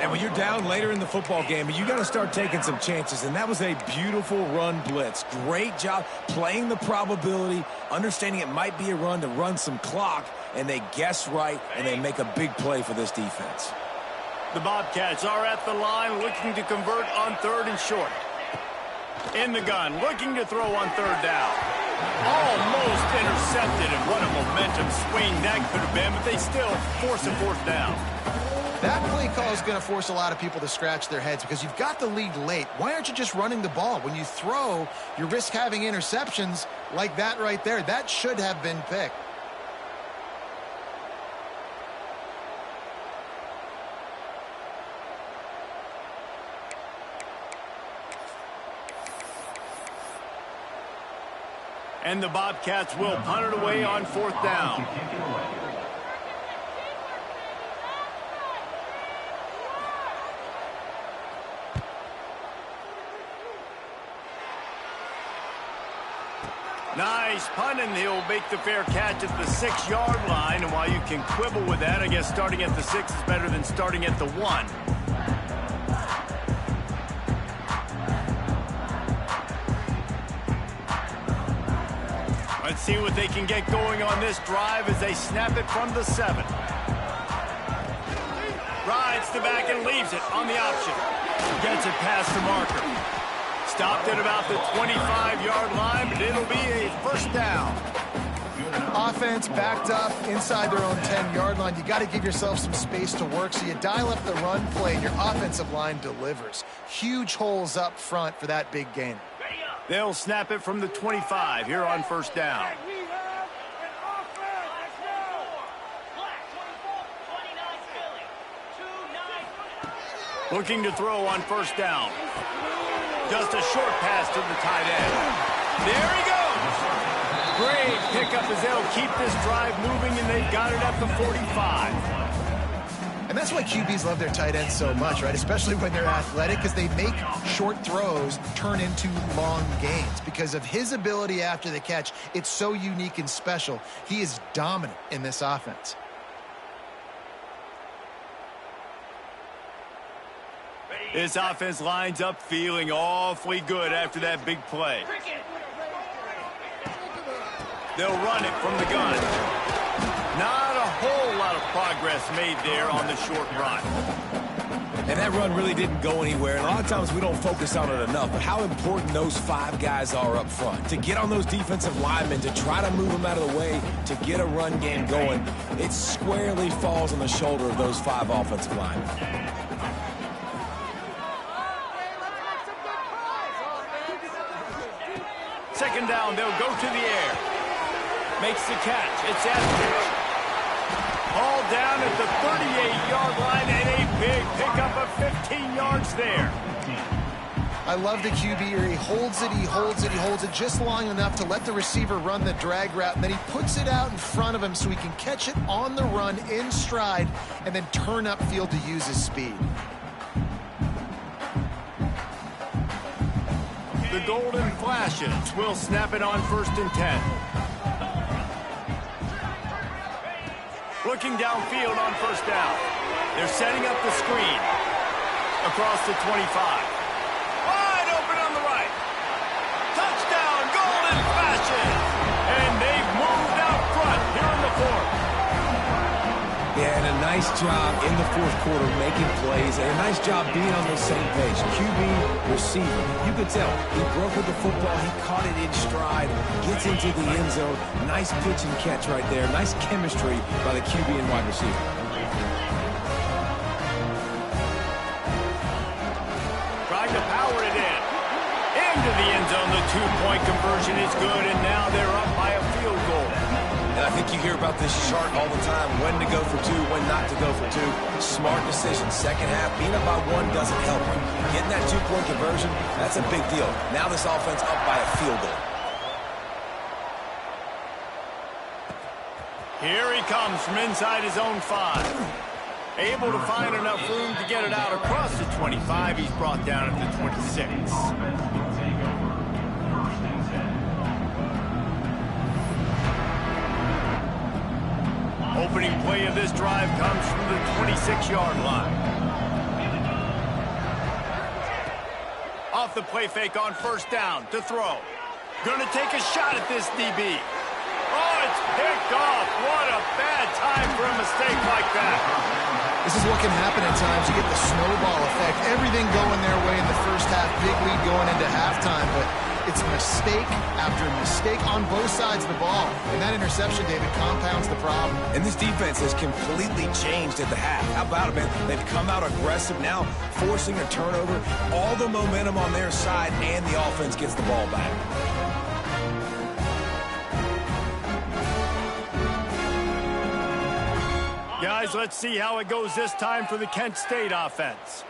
And when you're down later in the football game, you got to start taking some chances. And that was a beautiful run blitz. Great job playing the probability, understanding it might be a run to run some clock, and they guess right, and they make a big play for this defense. The Bobcats are at the line looking to convert on 3rd and short. In the gun, looking to throw on 3rd down. Almost intercepted, and what a momentum swing that could have been, but they still force a 4th down. That play call is going to force a lot of people to scratch their heads because you've got the lead late. Why aren't you just running the ball? When you throw, you risk having interceptions like that right there. That should have been picked. And the Bobcats will punt it away on 4th down. Nice punt, and he'll make the fair catch at the 6-yard line. And while you can quibble with that, I guess starting at the 6 is better than starting at the 1. Let's see what they can get going on this drive as they snap it from the 7. Rides the back and leaves it on the option. Gets it past the marker. Stopped at about the 25-yard line, but it'll be a first down. Offense backed up inside their own 10-yard line. You got to give yourself some space to work, so you dial up the run play, and your offensive line delivers. Huge holes up front for that big gain. They'll snap it from the 25 here on first down. Looking to throw on first down. Just a short pass to the tight end. There he goes. Great pickup as they'll keep this drive moving, and they've got it at the 45. And And that's why QBs love their tight ends so much, right? Especially when they're athletic, because they make short throws turn into long gains. Because of his ability after the catch, it's so unique and special. He is dominant in this offense. This offense lines up feeling awfully good after that big play. They'll run it from the gun. Not a whole lot of progress made there on the short run. And that run really didn't go anywhere. And a lot of times we don't focus on it enough, but how important those 5 guys are up front. To get on those defensive linemen, to try to move them out of the way, to get a run game going, it squarely falls on the shoulder of those 5 offensive linemen. Second down, they'll go to the air. Makes the catch. It's Eskridge. All down at the 38-yard line, and a big pickup of 15 yards there. I love the QB here. He holds it, he holds it, he holds it just long enough to let the receiver run the drag route, and then he puts it out in front of him so he can catch it on the run in stride and then turn upfield to use his speed. The Golden Flashes will snap it on 1st and 10. Looking downfield on 1st down. They're setting up the screen. Across the 25. Wide open on the right. Touchdown, Golden Flashes! And they've moved out front here in the 4th. Yeah, and a nice job in the 4th quarter making plays, and a nice job being on the same page. QB, receiver. You could tell he broke with the football. He caught it in stride, gets into the end zone. Nice pitch and catch right there. Nice chemistry by the QB and wide receiver. Trying to power it in. Into the end zone. The 2-point conversion is good, and now they're up by a field goal. And I think you hear about this chart all the time, when to go for 2, when not to go for 2. Smart decision. Second half, being up by 1 doesn't help you. Getting that 2-point conversion, that's a big deal. Now this offense up by a field goal. Here he comes from inside his own 5. Able to find enough room to get it out across the 25. He's brought down at the 26. Opening play of this drive comes from the 26-yard line. Off the play fake on 1st down to throw. Gonna take a shot at this DB. Oh, it's picked off. What a bad time for a mistake like that. This is what can happen at times. You get the snowball effect. Everything going their way in the first half. Big lead going into halftime, but it's mistake after mistake on both sides of the ball. And that interception, David, compounds the problem. And this defense has completely changed at the half. How about it, man? They've come out aggressive now, forcing a turnover. All the momentum on their side, and the offense gets the ball back. Guys, let's see how it goes this time for the Kent State offense.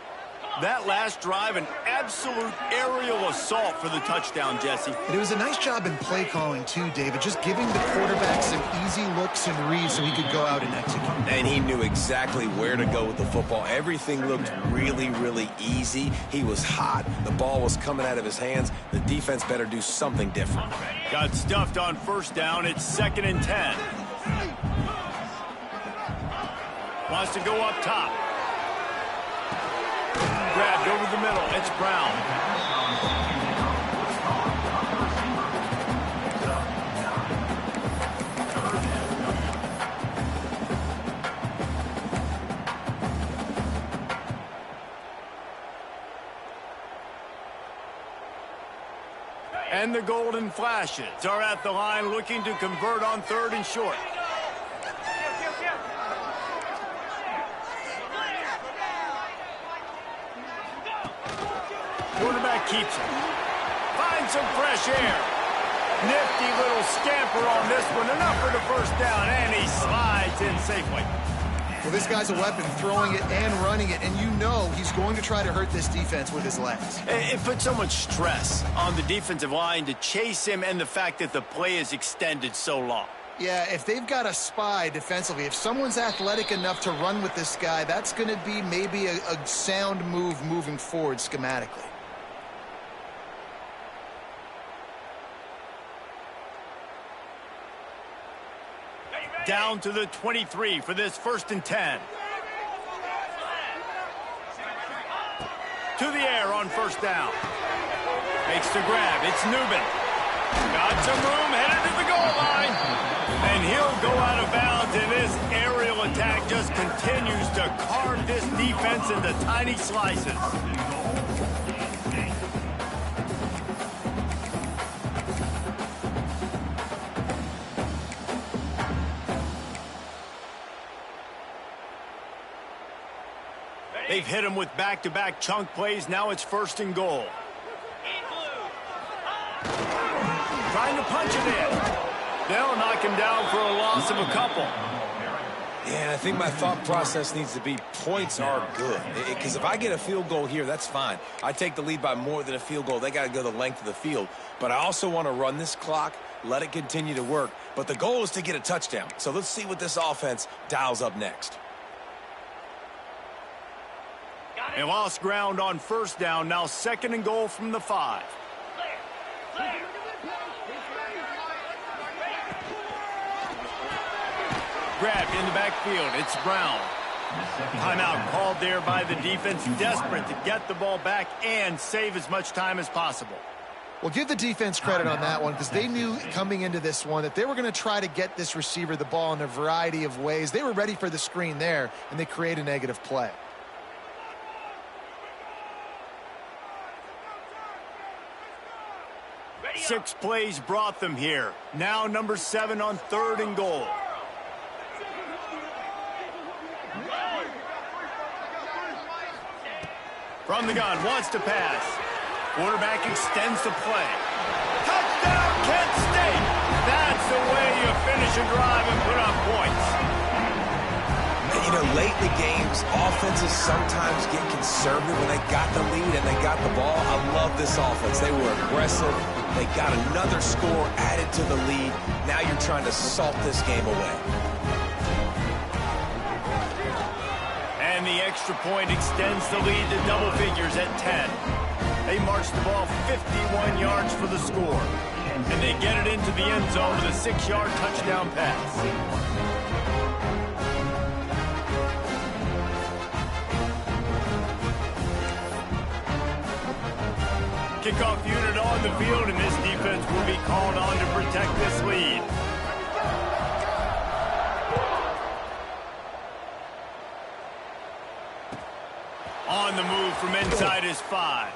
That last drive, an absolute aerial assault for the touchdown, Jesse. And it was a nice job in play calling, too, David, just giving the quarterback some easy looks and reads so he could go out and execute. And he knew exactly where to go with the football. Everything looked really, really easy. He was hot. The ball was coming out of his hands. The defense better do something different. Got stuffed on 1st down. It's 2nd and 10. Wants to go up top. Grabbed over the middle. It's Brown. And the Golden Flashes are at the line looking to convert on 3rd and short. Quarterback keeps it. Finds some fresh air. Nifty little scamper on this one. Enough for the 1st down, and he slides in safely. Well, this guy's a weapon, throwing it and running it, and you know he's going to try to hurt this defense with his legs. It puts so much stress on the defensive line to chase him, and the fact that the play is extended so long. Yeah, if they've got a spy defensively, if someone's athletic enough to run with this guy, that's going to be maybe a sound move moving forward schematically. Down to the 23 for this 1st and 10. To the air on 1st down. Makes the grab. It's Newman. Got some room, headed to the goal line. And he'll go out of bounds, and this aerial attack just continues to carve this defense into tiny slices. They've hit him with back-to-back chunk plays. Now it's 1st and goal. Trying to punch it in. They'll knock him down for a loss of a couple. Yeah, I think my thought process needs to be points are good. Because if I get a field goal here, that's fine. I take the lead by more than a field goal. They got to go the length of the field. But I also want to run this clock, let it continue to work. But the goal is to get a touchdown. So let's see what this offense dials up next. They lost ground on 1st down. Now 2nd and goal from the 5. Grabbed in the backfield. It's Brown. Timeout called there by the defense, desperate to get the ball back and save as much time as possible. Well, give the defense credit on that one because they knew coming into this one that they were going to try to get this receiver the ball in a variety of ways. They were ready for the screen there, and they create a negative play. Six plays brought them here. Now number 7 on 3rd and goal. From the gun, wants to pass. Quarterback extends the play. Touchdown, Kent State! That's the way you finish a drive and put up points. And, you know, late in the games, offenses sometimes get conservative when they got the lead and they got the ball. I love this offense. They were aggressive. They got another score added to the lead. Now you're trying to salt this game away. And the extra point extends the lead to double figures at 10. They march the ball 51 yards for the score. And they get it into the end zone with a 6-yard touchdown pass. Kickoff unit on the field, and this defense will be called on to protect this lead. On the move from inside his 5.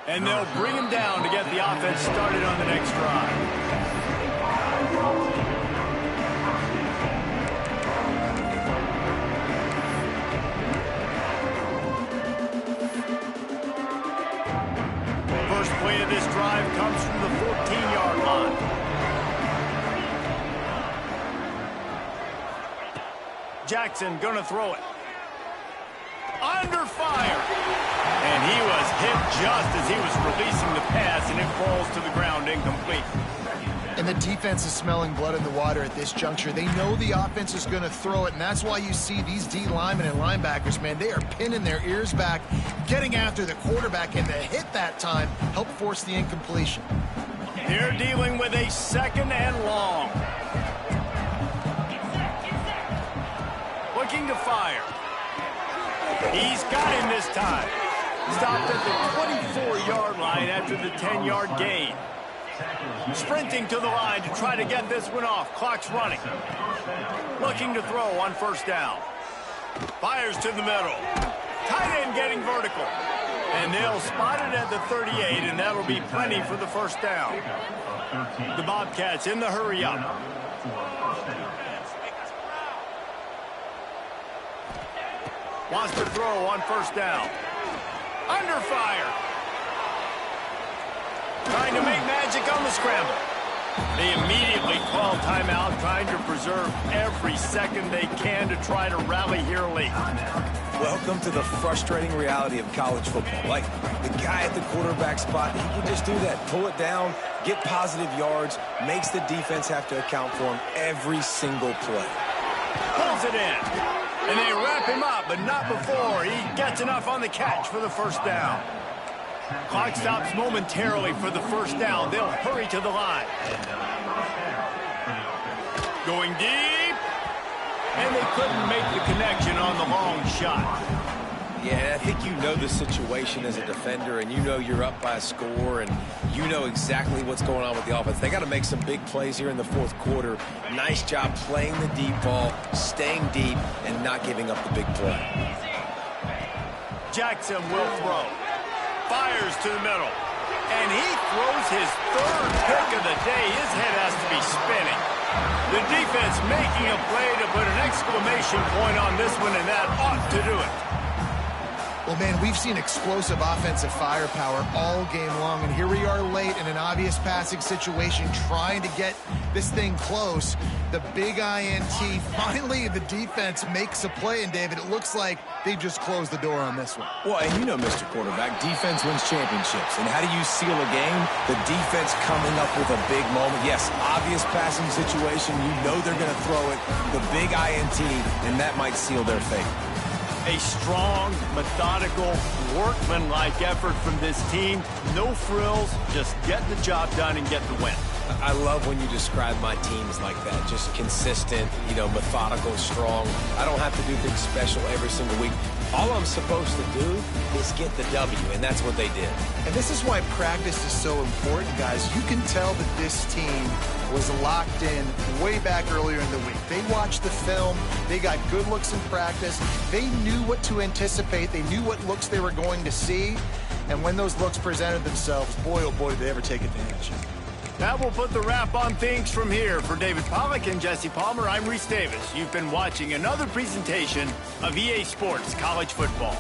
And they'll bring him down to get the offense started on the next drive. First play of this drive comes from the 14-yard line. Jackson gonna throw it. Under fire. And he was hit just as he was releasing the pass, and it falls to the ground incomplete. And the defense is smelling blood in the water at this juncture. They know the offense is going to throw it, and that's why you see these D linemen and linebackers, man, they are pinning their ears back, getting after the quarterback, and the hit that time helped force the incompletion. They're dealing with a 2nd and long. Looking to fire. He's got him this time. Stopped at the 24-yard line after the 10-yard gain. Sprinting to the line to try to get this one off. Clock's running. Looking to throw on 1st down. Fires to the middle. Tight end getting vertical. And they'll spot it at the 38, and that'll be plenty for the 1st down. The Bobcats in the hurry up. Wants to throw on 1st down. Under fire. Trying to make magic on the scramble. They immediately call timeout, trying to preserve every second they can to try to rally here late. Welcome to the frustrating reality of college football. Like, the guy at the quarterback spot, he can just do that. Pull it down, get positive yards, makes the defense have to account for him every single play. Pulls it in. And they wrap him up, but not before he gets enough on the catch for the first down. Clock stops momentarily for the first down. They'll hurry to the line. Going deep. And they couldn't make the connection on the long shot. Yeah, I think you know the situation as a defender, and you know you're up by a score, and you know exactly what's going on with the offense. They got to make some big plays here in the fourth quarter. Nice job playing the deep ball, staying deep, and not giving up the big play. Jackson will throw. Fires to the middle. And he throws his third pick of the day. His head has to be spinning. The defense making a play to put an exclamation point on this one, and that ought to do it. Well, man, we've seen explosive offensive firepower all game long, and here we are late in an obvious passing situation trying to get this thing close. The big INT, finally the defense makes a play, and David, it looks like they just closed the door on this one. Well, and you know, Mr. Quarterback, defense wins championships. And how do you seal a game? The defense coming up with a big moment. Yes, obvious passing situation. You know they're going to throw it. The big INT, and that might seal their fate. A strong, methodical, workmanlike effort from this team. No frills, just get the job done and get the win. I love when you describe my teams like that. Just consistent, you know, methodical, strong. I don't have to do things special every single week. All I'm supposed to do is get the W, and that's what they did. And this is why practice is so important, guys. You can tell that this team was locked in way back earlier in the week. They watched the film. They got good looks in practice. They knew what to anticipate. They knew what looks they were going to see. And when those looks presented themselves, boy, oh boy, did they ever take advantage. That will put the wrap on things from here. For David Pollack and Jesse Palmer, I'm Reese Davis. You've been watching another presentation of EA Sports College Football.